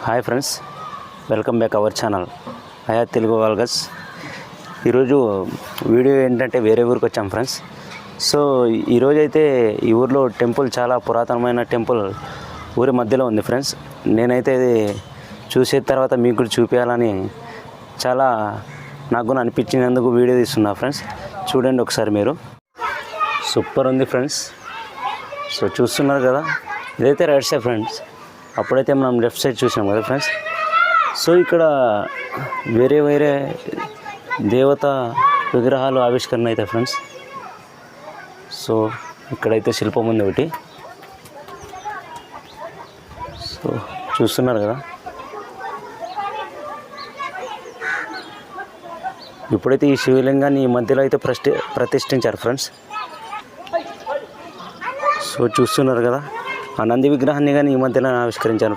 Hi friends, welcome back our channel Hayat Telugu vlogs. ఈరోజు video ఏంటంటే వేరే ఊరికి వచ్చాం ఫ్రెండ్స్. సో ఈరోజు అయితే ఈ ఊరిలో టెంపుల్ చాలా పురాతనమైన టెంపుల్ ఊరి మధ్యలో ఉంది ఫ్రెండ్స్. నేనైతే ఇది చూసే తర్వాత మీకు కూడా చూపించాలని చాలా నాకు కూడా అనిపించినందుకు వీడియో తీస్తున్నా ఫ్రెండ్స్. చూడండి ఒకసారి మీరు. సూపర్ ఉంది ఫ్రెండ్స్. సో చూస్తున్నారు కదా, ఇదైతే రైట్ సైడ్ ఫ్రెండ్స్. అప్పుడైతే మనం లెఫ్ట్ సైడ్ చూసాం కదా ఫ్రెండ్స్. సో ఇక్కడ వేరే వేరే దేవత విగ్రహాలు ఆవిష్కరణ అయితే ఫ్రెండ్స్. సో ఇక్కడైతే శిల్పం ఉంది ఒకటి. సో చూస్తున్నారు కదా, ఇప్పుడైతే ఈ శివలింగాన్ని ఈ మధ్యలో అయితే ప్రతిష్ఠించారు ఫ్రెండ్స్. సో చూస్తున్నారు కదా, ఆ నంది విగ్రహాన్ని కానీ ఈ మధ్యలో ఆవిష్కరించారు.